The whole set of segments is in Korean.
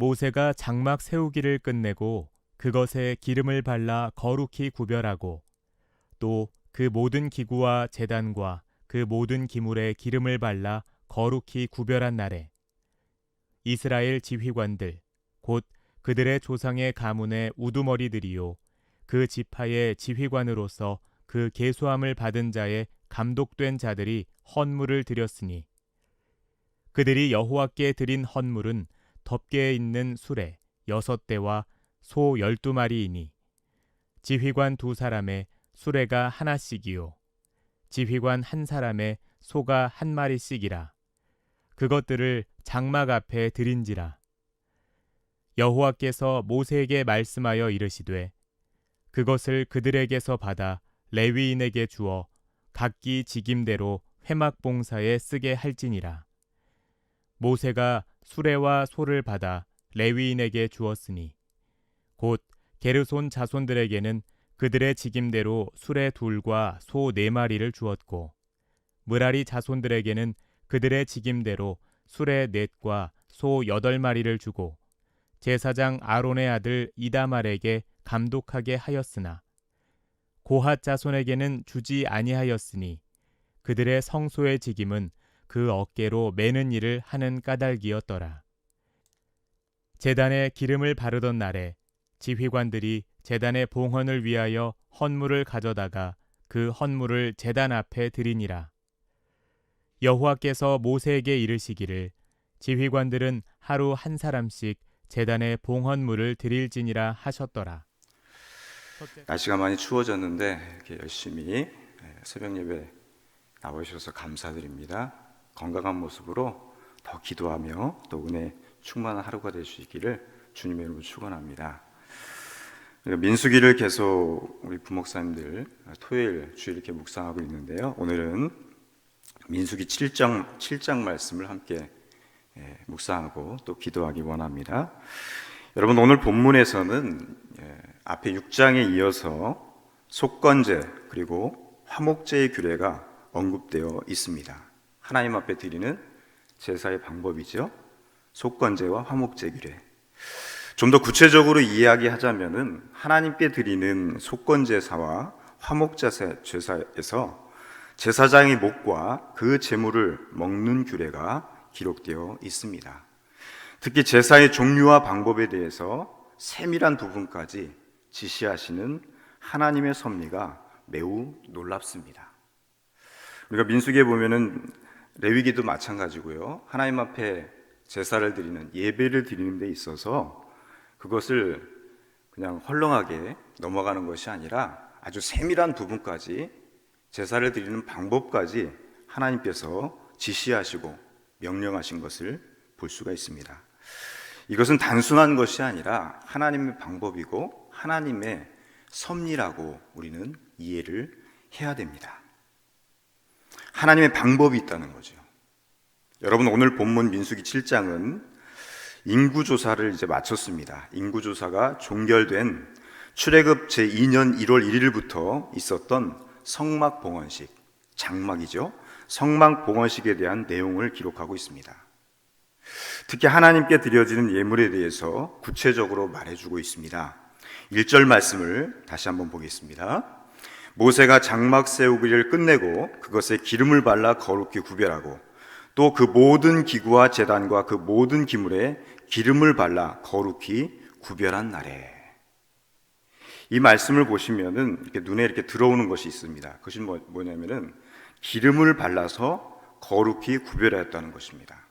모세가 장막 세우기를 끝내고 그것에 기름을 발라 거룩히 구별하고 또 그 모든 기구와 제단과 그 모든 기물에 기름을 발라 거룩히 구별한 날에 이스라엘 지휘관들 곧 그들의 조상의 가문의 우두머리들이요 그 지파의 지휘관으로서 그 계수함을 받은 자의 감독된 자들이 헌물을 드렸으니 그들이 여호와께 드린 헌물은 덮개에 있는 수레 6대와 소 12마리이니 지휘관 2사람의 수레가 하나씩이요 지휘관 1사람의 소가 1마리씩이라 그것들을 장막 앞에 드린지라. 여호와께서 모세에게 말씀하여 이르시되 그것을 그들에게서 받아 레위인에게 주어 각기 직임대로 회막 봉사에 쓰게 할지니라. 모세가 수레와 소를 받아 레위인에게 주었으니 곧 게르손 자손들에게는 그들의 직임대로 수레 2과 소 4마리를 주었고 므라리 자손들에게는 그들의 직임대로 수레 4과 소 8마리를 주고 제사장 아론의 아들 이다말에게 감독하게 하였으나 고핫 자손에게는 주지 아니하였으니 그들의 성소의 직임은 그 어깨로 매는 일을 하는 까닭이었더라. 제단에 기름을 바르던 날에 지휘관들이 제단의 봉헌을 위하여 헌물을 가져다가 그 헌물을 제단 앞에 드리니라. 여호와께서 모세에게 이르시기를 지휘관들은 하루 1사람씩 제단에 봉헌물을 드릴지니라 하셨더라. 날씨가 많이 추워졌는데 이렇게 열심히 새벽 예배 나오셔서 감사드립니다. 건강한 모습으로 더 기도하며 또 은혜 충만한 하루가 될 수 있기를 주님의 이름으로 축원합니다. 민수기를 계속 우리 부목사님들 토요일 주일 이렇게 묵상하고 있는데요. 오늘은 민수기 7장 말씀을 함께 묵상하고 또 기도하기 원합니다. 여러분, 오늘 본문에서는 앞에 6장에 이어서 속건제 그리고 화목제의 규례가 언급되어 있습니다. 하나님 앞에 드리는 제사의 방법이죠. 속건제와 화목제 규례. 좀 더 구체적으로 이야기하자면은 하나님께 드리는 속건제사와 화목제사에서 제사장의 목과 그 제물을 먹는 규례가 기록되어 있습니다. 특히 제사의 종류와 방법에 대해서 세밀한 부분까지 지시하시는 하나님의 섭리가 매우 놀랍습니다. 우리가 민수기에 보면은 레위기도 마찬가지고요. 하나님 앞에 제사를 드리는 예배를 드리는 데 있어서 그것을 그냥 헐렁하게 넘어가는 것이 아니라 아주 세밀한 부분까지 제사를 드리는 방법까지 하나님께서 지시하시고 명령하신 것을 볼 수가 있습니다. 이것은 단순한 것이 아니라 하나님의 방법이고 하나님의 섭리라고 우리는 이해를 해야 됩니다. 하나님의 방법이 있다는 거죠. 여러분, 오늘 본문 민수기 7장은 인구조사를 이제 마쳤습니다. 인구조사가 종결된 출애굽 제2년 1월 1일부터 있었던 성막봉헌식, 장막이죠. 성막봉헌식에 대한 내용을 기록하고 있습니다. 특히 하나님께 드려지는 예물에 대해서 구체적으로 말해주고 있습니다. 1절 말씀을 다시 한번 보겠습니다. 모세가 장막 세우기를 끝내고 그것에 기름을 발라 거룩히 구별하고 또 그 모든 기구와 제단과 그 모든 기물에 기름을 발라 거룩히 구별한 날에. 이 말씀을 보시면은 이렇게 눈에 이렇게 들어오는 것이 있습니다. 그것이 뭐냐면은 기름을 발라서 거룩히 구별하였다는 것입니다.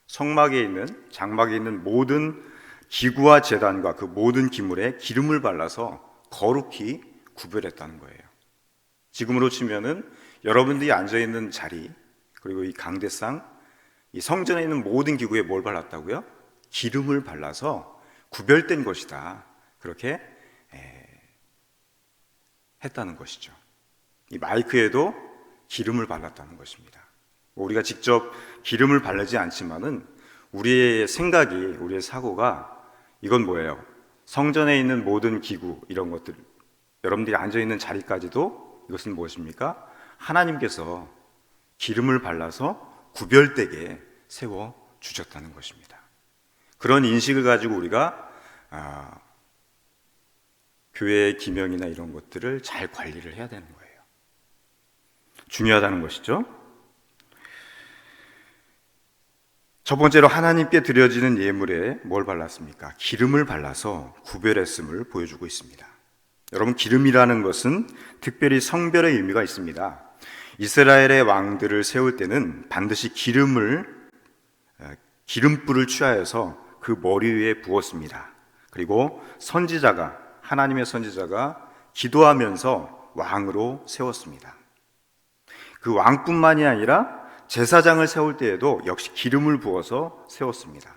성막에 있는, 장막에 있는 모든 기구와 제단과 그 모든 기물에 기름을 발라서 거룩히 구별했다는 거예요. 지금으로 치면은 여러분들이 앉아있는 자리, 그리고 이 강대상, 이 성전에 있는 모든 기구에 뭘 발랐다고요? 기름을 발라서 구별된 것이다. 그렇게 했다는 것이죠. 이 마이크에도 기름을 발랐다는 것입니다. 우리가 직접 기름을 바르지 않지만은 우리의 생각이, 우리의 사고가 이건 뭐예요? 성전에 있는 모든 기구, 이런 것들, 여러분들이 앉아있는 자리까지도 이것은 무엇입니까? 하나님께서 기름을 발라서 구별되게 세워주셨다는 것입니다. 그런 인식을 가지고 우리가 교회의 기명이나 이런 것들을 잘 관리를 해야 되는 거예요. 중요하다는 것이죠. 첫 번째로 하나님께 드려지는 예물에 뭘 발랐습니까? 기름을 발라서 구별했음을 보여주고 있습니다. 여러분, 기름이라는 것은 특별히 성별의 의미가 있습니다. 이스라엘의 왕들을 세울 때는 반드시 기름불을 취하여서 그 머리 위에 부었습니다. 그리고 하나님의 선지자가 기도하면서 왕으로 세웠습니다. 그 왕뿐만이 아니라 제사장을 세울 때에도 역시 기름을 부어서 세웠습니다.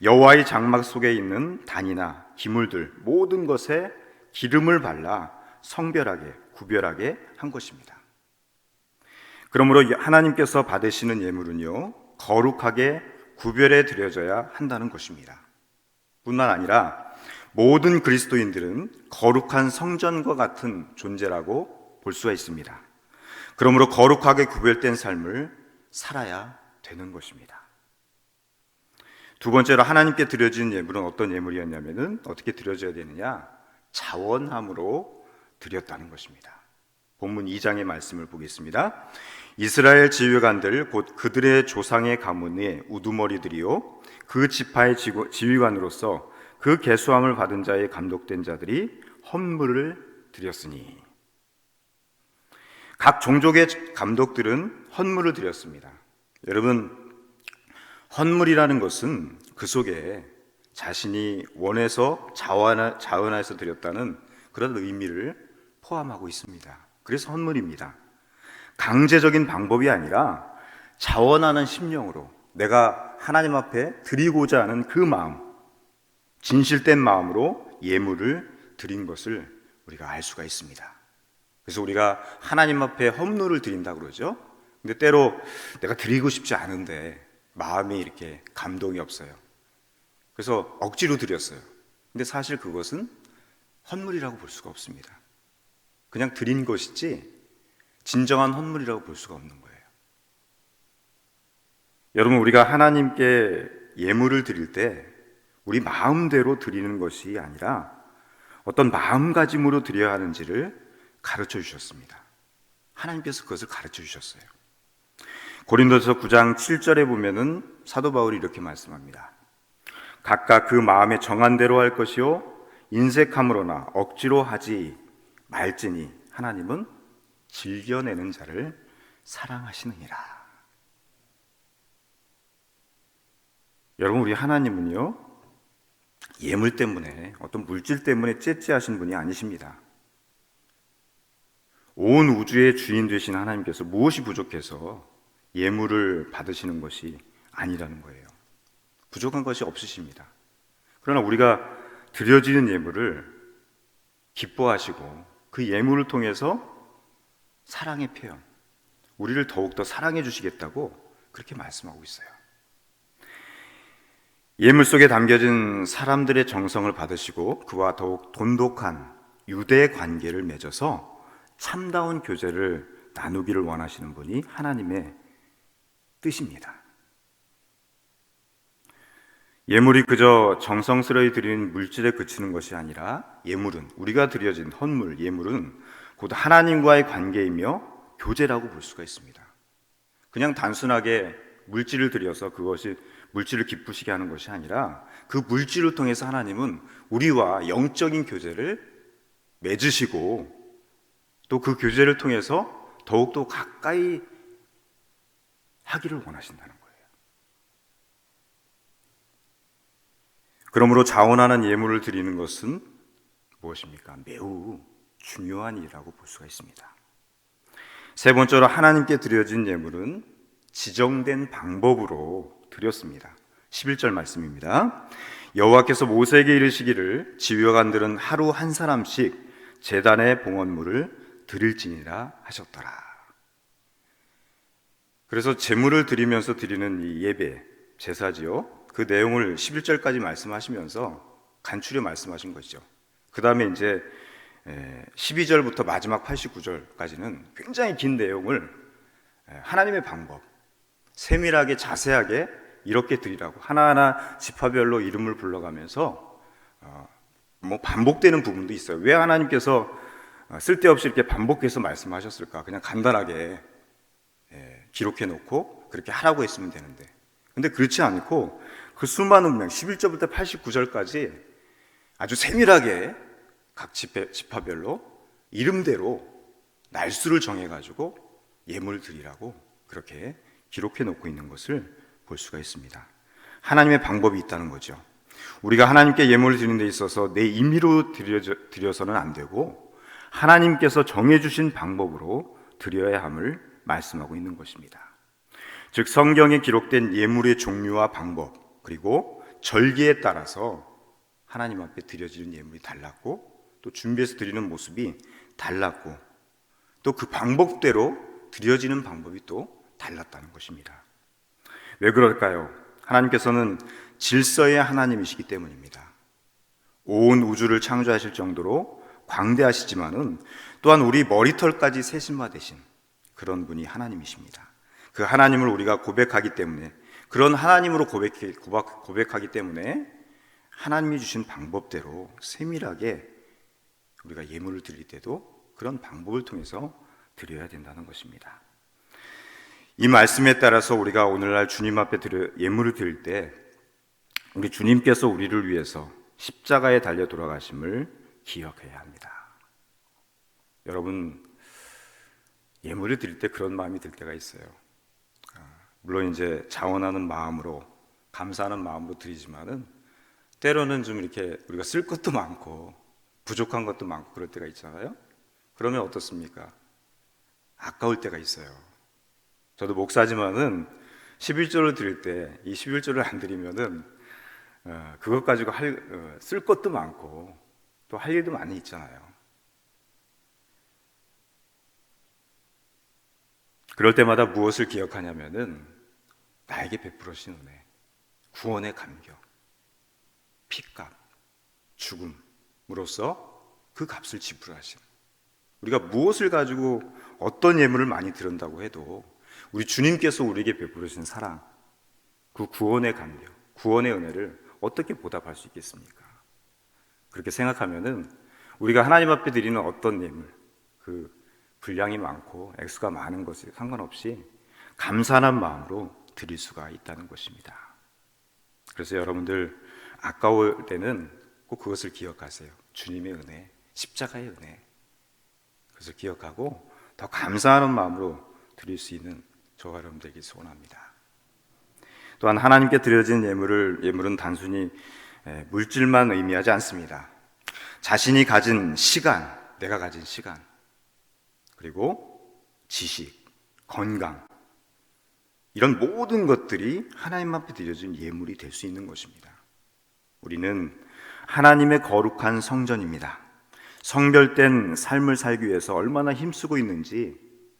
여호와의 장막 속에 있는 단이나 기물들 모든 것에 기름을 발라 성별하게 구별하게 한 것입니다. 그러므로 하나님께서 받으시는 예물은요, 거룩하게 구별해 드려져야 한다는 것입니다. 뿐만 아니라 모든 그리스도인들은 거룩한 성전과 같은 존재라고 볼 수가 있습니다. 그러므로 거룩하게 구별된 삶을 살아야 되는 것입니다. 두 번째로 하나님께 드려진 예물은 어떤 예물이었냐면은 어떻게 드려져야 되느냐? 자원함으로 드렸다는 것입니다. 본문 2장의 말씀을 보겠습니다. 이스라엘 지휘관들 곧 그들의 조상의 가문의 우두머리들이요 그 지파의 지휘관으로서 그 계수함을 받은 자에 감독된 자들이 헌물을 드렸으니, 각 종족의 감독들은 헌물을 드렸습니다. 여러분, 헌물이라는 것은 그 속에 자신이 원해서 자원해서 드렸다는 그런 의미를 포함하고 있습니다. 그래서 헌물입니다. 강제적인 방법이 아니라 자원하는 심령으로 내가 하나님 앞에 드리고자 하는 그 마음, 진실된 마음으로 예물을 드린 것을 우리가 알 수가 있습니다. 그래서 우리가 하나님 앞에 헌물을 드린다고 그러죠. 근데 때로 내가 드리고 싶지 않은데 마음이 이렇게 감동이 없어요. 그래서 억지로 드렸어요. 근데 사실 그것은 헌물이라고 볼 수가 없습니다. 그냥 드린 것이지 진정한 헌물이라고 볼 수가 없는 거예요. 여러분, 우리가 하나님께 예물을 드릴 때 우리 마음대로 드리는 것이 아니라 어떤 마음가짐으로 드려야 하는지를 가르쳐 주셨습니다. 하나님께서 그것을 가르쳐 주셨어요. 고린도서 9장 7절에 보면은 사도 바울이 이렇게 말씀합니다. 각각 그 마음에 정한 대로 할 것이요 인색함으로나 억지로 하지 말지니 하나님은 즐겨내는 자를 사랑하시느니라. 여러분, 우리 하나님은요, 예물 때문에, 어떤 물질 때문에 째째하신 분이 아니십니다. 온 우주의 주인 되신 하나님께서 무엇이 부족해서 예물을 받으시는 것이 아니라는 거예요. 부족한 것이 없으십니다. 그러나 우리가 드려지는 예물을 기뻐하시고 그 예물을 통해서 사랑의 표현, 우리를 더욱더 사랑해 주시겠다고 그렇게 말씀하고 있어요. 예물 속에 담겨진 사람들의 정성을 받으시고 그와 더욱 돈독한 유대 관계를 맺어서 참다운 교제를 나누기를 원하시는 분이 하나님의 뜻입니다. 예물이 그저 정성스러이 드리는 물질에 그치는 것이 아니라 예물은, 우리가 드려진 헌물, 예물은 곧 하나님과의 관계이며 교제라고 볼 수가 있습니다. 그냥 단순하게 물질을 드려서 그것이 물질을 기쁘시게 하는 것이 아니라 그 물질을 통해서 하나님은 우리와 영적인 교제를 맺으시고 또 그 교제를 통해서 더욱더 가까이 하기를 원하신다는 거예요. 그러므로 자원하는 예물을 드리는 것은 무엇입니까? 매우 중요한 일이라고 볼 수가 있습니다. 세 번째로 하나님께 드려진 예물은 지정된 방법으로 드렸습니다. 11절 말씀입니다. 여호와께서 모세에게 이르시기를 지휘관들은 하루 한 사람씩 제단의 봉헌물을 드릴지니라 하셨더라. 그래서 제물을 드리면서 드리는 이 예배, 제사지요, 그 내용을 11절까지 말씀하시면서 간추려 말씀하신 것이죠. 그 다음에 이제 12절부터 마지막 89절까지는 굉장히 긴 내용을 하나님의 방법, 세밀하게 자세하게 이렇게 드리라고 하나하나 지파별로 이름을 불러가면서 반복되는 부분도 있어요. 왜 하나님께서 쓸데없이 이렇게 반복해서 말씀하셨을까? 그냥 간단하게 기록해 놓고 그렇게 하라고 했으면 되는데, 근데 그렇지 않고 그 수많은 명 11절부터 89절까지 아주 세밀하게 각 지파별로 이름대로 날수를 정해가지고 예물을 드리라고 그렇게 기록해 놓고 있는 것을 볼 수가 있습니다. 하나님의 방법이 있다는 거죠. 우리가 하나님께 예물을 드리는 데 있어서 내 임의로 드려서는 안 되고 하나님께서 정해주신 방법으로 드려야 함을 말씀하고 있는 것입니다. 즉 성경에 기록된 예물의 종류와 방법, 그리고 절기에 따라서 하나님 앞에 드려지는 예물이 달랐고, 또 준비해서 드리는 모습이 달랐고, 또 그 방법대로 드려지는 방법이 또 달랐다는 것입니다. 왜 그럴까요? 하나님께서는 질서의 하나님이시기 때문입니다. 온 우주를 창조하실 정도로 광대하시지만은 또한 우리 머리털까지 세심화되신 그런 분이 하나님이십니다. 그 하나님을 우리가 고백하기 때문에, 그런 하나님으로 고백하기 때문에 하나님이 주신 방법대로 세밀하게 우리가 예물을 드릴 때도 그런 방법을 통해서 드려야 된다는 것입니다. 이 말씀에 따라서 우리가 오늘날 주님 앞에 예물을 드릴 때 우리 주님께서 우리를 위해서 십자가에 달려 돌아가심을 기억해야 합니다. 여러분, 예물을 드릴 때 그런 마음이 들 때가 있어요. 물론 이제 자원하는 마음으로, 감사하는 마음으로 드리지만은 때로는 좀 이렇게 우리가 쓸 것도 많고 부족한 것도 많고 그럴 때가 있잖아요. 그러면 어떻습니까? 아까울 때가 있어요. 저도 목사지만은 11조를 드릴 때 이 11조를 안 드리면은 그것 가지고 쓸 것도 많고 또 할 일도 많이 있잖아요. 그럴 때마다 무엇을 기억하냐면은 나에게 베풀으신 은혜, 구원의 감격, 피값, 죽음으로써 그 값을 지불하신, 우리가 무엇을 가지고 어떤 예물을 많이 드린다고 해도 우리 주님께서 우리에게 베풀으신 사랑, 그 구원의 감격, 구원의 은혜를 어떻게 보답할 수 있겠습니까? 그렇게 생각하면은 우리가 하나님 앞에 드리는 어떤 예물, 그 분량이 많고 액수가 많은 것에 상관없이 감사한 마음으로 드릴 수가 있다는 것입니다. 그래서 여러분들 아까울 때는 꼭 그것을 기억하세요. 주님의 은혜, 십자가의 은혜. 그것을 기억하고 더 감사하는 마음으로 드릴 수 있는 저와 여러분들에게 소원합니다. 또한 하나님께 드려진 예물은 단순히 물질만 의미하지 않습니다. 자신이 가진 시간, 내가 가진 시간, 그리고 지식, 건강, 이런 모든 것들이 하나님 앞에 드려진 예물이 될 수 있는 것입니다. 우리는 하나님의 거룩한 성전입니다. 성별된 삶을 살기 위해서 얼마나 힘쓰고 있는지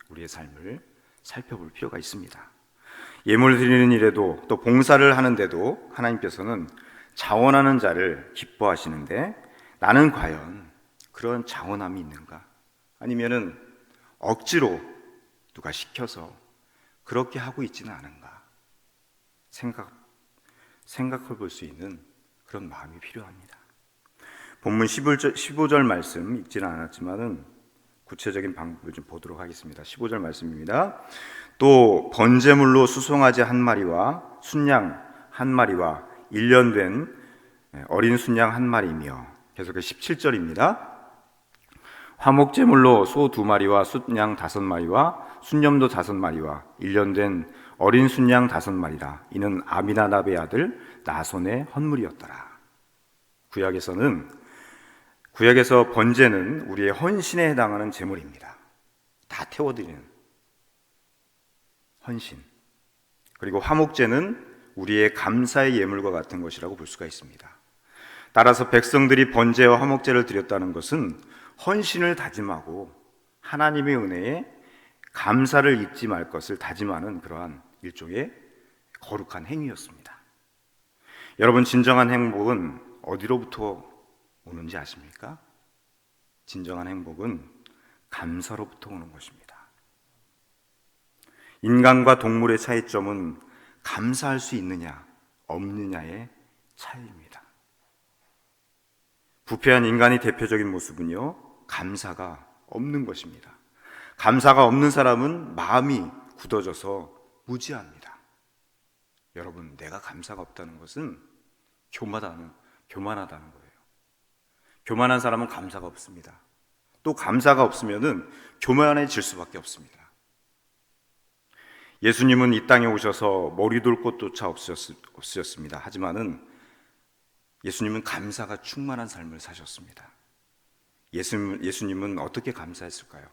우리의 삶을 살펴볼 필요가 있습니다. 예물 드리는 일에도 또 봉사를 하는데도 하나님께서는 자원하는 자를 기뻐하시는데, 나는 과연 그런 자원함이 있는가? 아니면은 억지로 누가 시켜서 그렇게 하고 있지는 않은가? 생각해 볼 수 있는 그런 마음이 필요합니다. 본문 15절 말씀 읽지는 않았지만은 구체적인 방법을 좀 보도록 하겠습니다. 15절 말씀입니다. 또 번제물로 수송아지 한 마리와 순양 한 마리와 1년 된 어린 순양 한 마리이며, 계속해서 17절입니다. 화목제물로 소 2마리와 순양 5마리와 순염도 5마리와 1년 된 어린 순양 5마리라. 이는 아미나답의 아들 나손의 헌물이었더라. 구약에서 번제는 우리의 헌신에 해당하는 제물입니다. 다 태워드리는 헌신. 그리고 화목제는 우리의 감사의 예물과 같은 것이라고 볼 수가 있습니다. 따라서 백성들이 번제와 화목제를 드렸다는 것은 헌신을 다짐하고 하나님의 은혜에 감사를 잊지 말 것을 다짐하는 그러한 일종의 거룩한 행위였습니다. 여러분, 진정한 행복은 어디로부터 오는지 아십니까? 진정한 행복은 감사로부터 오는 것입니다. 인간과 동물의 차이점은 감사할 수 있느냐 없느냐의 차이입니다. 부패한 인간의 대표적인 모습은요, 감사가 없는 것입니다. 감사가 없는 사람은 마음이 굳어져서 무지합니다. 여러분, 내가 감사가 없다는 것은 교만하다는 거예요. 교만한 사람은 감사가 없습니다. 또 감사가 없으면은 교만해질 수밖에 없습니다. 예수님은 이 땅에 오셔서 머리둘 곳조차 없으셨습니다. 하지만은 예수님은 감사가 충만한 삶을 사셨습니다. 예수님은 어떻게 감사했을까요?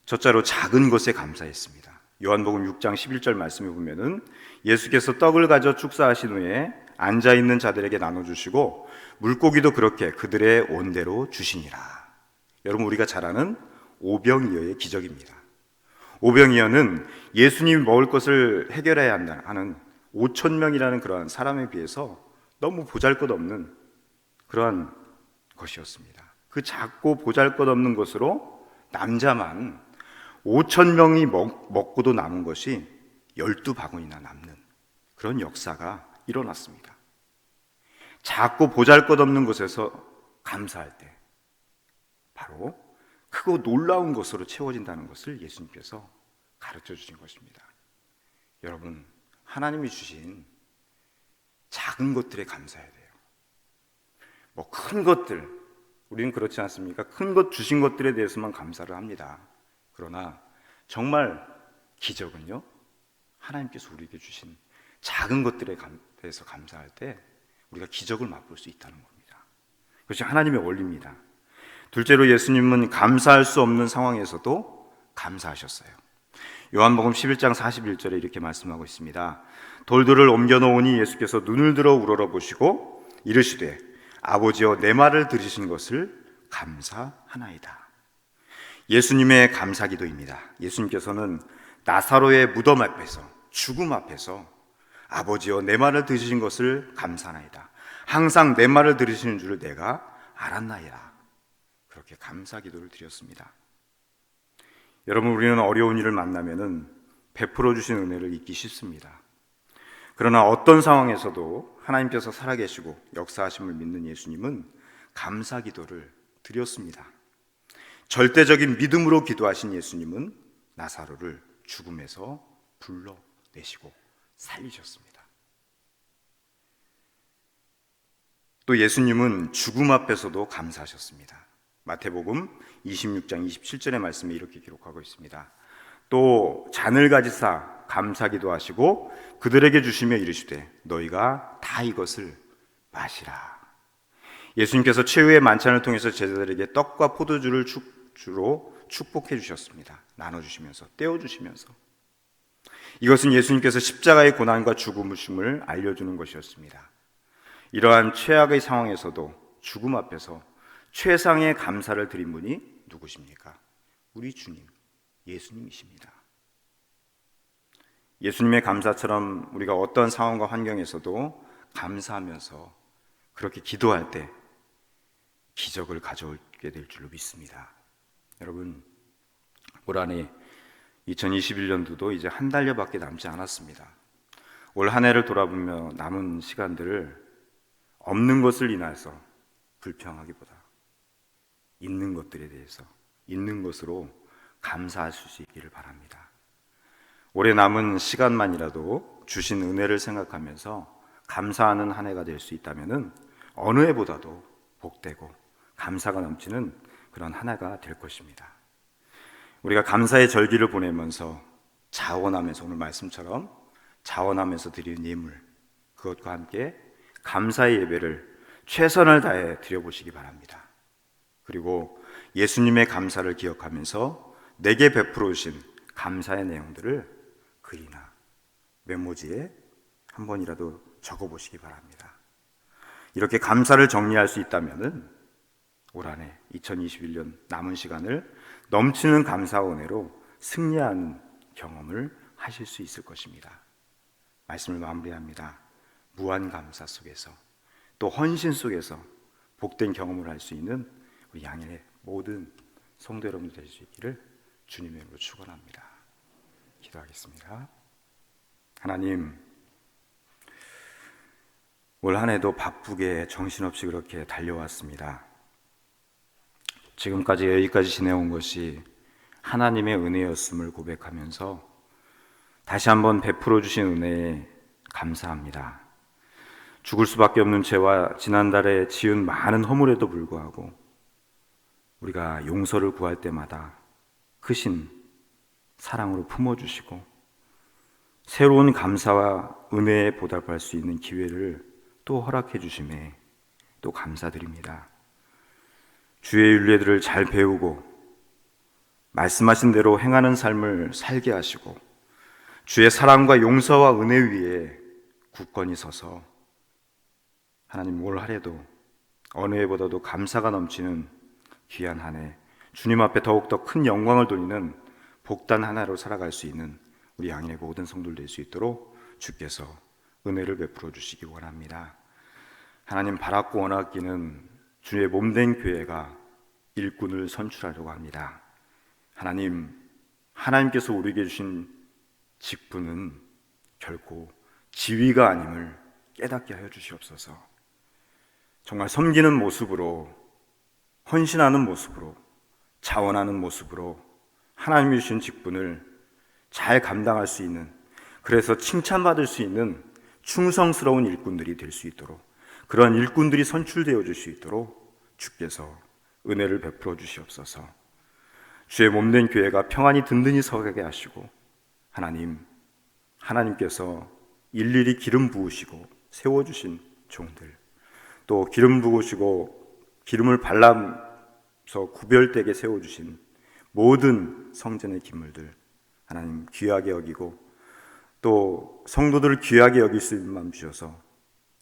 첫째로 작은 것에 감사했습니다. 요한복음 6장 11절 말씀에 보면은 예수께서 떡을 가져 축사하신 후에 앉아있는 자들에게 나눠주시고 물고기도 그렇게 그들의 온대로 주시니라. 여러분, 우리가 잘 아는 오병이어의 기적입니다. 오병이어는 예수님이 먹을 것을 해결해야 하는 5천 명이라는 그러한 사람에 비해서 너무 보잘것없는 그러한 것이었습니다. 그 작고 보잘것없는 것으로 남자만 5천 명이 먹고도 남은 것이 12바구니나 남는 그런 역사가 일어났습니다. 작고 보잘것없는 것에서 감사할 때 바로 크고 놀라운 것으로 채워진다는 것을 예수님께서 가르쳐 주신 것입니다. 여러분, 하나님이 주신 작은 것들에 감사해야 돼요. 뭐 큰 것들, 우리는 그렇지 않습니까? 큰 것 주신 것들에 대해서만 감사를 합니다. 그러나 정말 기적은요, 하나님께서 우리에게 주신 작은 것들에 대해서 감사할 때 우리가 기적을 맛볼 수 있다는 겁니다. 그것이 하나님의 원리입니다. 둘째로 예수님은 감사할 수 없는 상황에서도 감사하셨어요. 요한복음 11장 41절에 이렇게 말씀하고 있습니다. 돌들을 옮겨 놓으니 예수께서 눈을 들어 우러러보시고 이르시되 아버지여 내 말을 들으신 것을 감사하나이다. 예수님의 감사기도입니다. 예수님께서는 나사로의 무덤 앞에서, 죽음 앞에서 아버지여 내 말을 들으신 것을 감사하나이다. 항상 내 말을 들으시는 줄을 내가 알았나이다. 그렇게 감사기도를 드렸습니다. 여러분, 우리는 어려운 일을 만나면은 베풀어 주신 은혜를 잊기 쉽습니다. 그러나 어떤 상황에서도 하나님께서 살아계시고 역사하심을 믿는 예수님은 감사기도를 드렸습니다. 절대적인 믿음으로 기도하신 예수님은 나사로를 죽음에서 불러내시고 살리셨습니다. 또 예수님은 죽음 앞에서도 감사하셨습니다. 마태복음 26장 27절의 말씀에 이렇게 기록하고 있습니다. 또 잔을 가지사 감사기도 하시고 그들에게 주시며 이르시되 너희가 다 이것을 마시라. 예수님께서 최후의 만찬을 통해서 제자들에게 떡과 포도주를 주로 축복해 주셨습니다. 나눠주시면서, 떼어주시면서. 이것은 예수님께서 십자가의 고난과 죽음을 알려주는 것이었습니다. 이러한 최악의 상황에서도 죽음 앞에서 최상의 감사를 드린 분이 누구십니까? 우리 주님, 예수님이십니다. 예수님의 감사처럼 우리가 어떤 상황과 환경에서도 감사하면서 그렇게 기도할 때 기적을 가져오게 될 줄로 믿습니다. 여러분, 올 한해 2021년도도 이제 한 달여밖에 남지 않았습니다. 올 한 해를 돌아보며 남은 시간들을 없는 것을 인해서 불평하기보다 있는 것들에 대해서 있는 것으로 감사할 수 있기를 바랍니다. 올해 남은 시간만이라도 주신 은혜를 생각하면서 감사하는 한 해가 될 수 있다면 어느 해보다도 복되고 감사가 넘치는 그런 한 해가 될 것입니다. 우리가 감사의 절기를 보내면서 자원하면서, 오늘 말씀처럼 자원하면서 드리는 예물, 그것과 함께 감사의 예배를 최선을 다해 드려보시기 바랍니다. 그리고 예수님의 감사를 기억하면서 내게 베풀어 주신 감사의 내용들을 글이나 메모지에 한 번이라도 적어보시기 바랍니다. 이렇게 감사를 정리할 수 있다면 올 한 해 2021년 남은 시간을 넘치는 감사와 은혜로 승리하는 경험을 하실 수 있을 것입니다. 말씀을 마무리합니다. 무한 감사 속에서 또 헌신 속에서 복된 경험을 할 수 있는 우리 양일의 모든 성도 여러분들 될 수 있기를 주님의 이름으로 축원합니다. 기도하겠습니다. 하나님, 올 한 해도 바쁘게 정신없이 그렇게 달려왔습니다. 지금까지 여기까지 지내온 것이 하나님의 은혜였음을 고백하면서 다시 한번 베풀어 주신 은혜에 감사합니다. 죽을 수밖에 없는 죄와 지난달에 지은 많은 허물에도 불구하고 우리가 용서를 구할 때마다 크신 사랑으로 품어주시고 새로운 감사와 은혜에 보답할 수 있는 기회를 또 허락해 주심에 또 감사드립니다. 주의 윤례들을 잘 배우고 말씀하신 대로 행하는 삶을 살게 하시고 주의 사랑과 용서와 은혜 위에 굳건히 서서 하나님 올 한해도 어느 해보다도 감사가 넘치는 귀한 한 해, 주님 앞에 더욱더 큰 영광을 돌리는 복단 하나로 살아갈 수 있는 우리 양인의 모든 성도들 될 수 있도록 주께서 은혜를 베풀어 주시기 원합니다. 하나님 바랐고 원하기는 주의 몸된 교회가 일꾼을 선출하려고 합니다. 하나님께서 우리에게 주신 직분은 결코 지위가 아님을 깨닫게 하여 주시옵소서. 정말 섬기는 모습으로, 헌신하는 모습으로, 자원하는 모습으로 하나님이 주신 직분을 잘 감당할 수 있는, 그래서 칭찬받을 수 있는 충성스러운 일꾼들이 될 수 있도록, 그런 일꾼들이 선출되어 줄 수 있도록 주께서 은혜를 베풀어 주시옵소서. 주의 몸된 교회가 평안히 든든히 서게 하시고 하나님께서 일일이 기름 부으시고 세워주신 종들, 또 기름 부으시고 기름을 발라서 구별되게 세워주신 모든 성전의 기물들 하나님 귀하게 여기고 또 성도들을 귀하게 여길 수 있는 마음 주셔서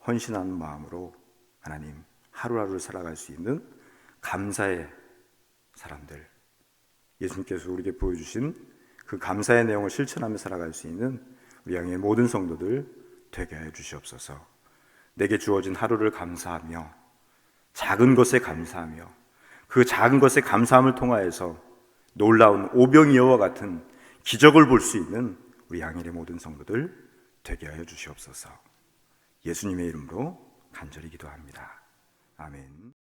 헌신하는 마음으로 하나님 하루하루를 살아갈 수 있는 감사의 사람들, 예수님께서 우리에게 보여주신 그 감사의 내용을 실천하며 살아갈 수 있는 우리 양의 모든 성도들 되게 하여 주시옵소서. 내게 주어진 하루를 감사하며 작은 것에 감사하며 그 작은 것에 감사함을 통하여서 놀라운 오병이어와 같은 기적을 볼 수 있는 우리 양일의 모든 성도들 되게 하여 주시옵소서. 예수님의 이름으로 간절히 기도합니다. 아멘.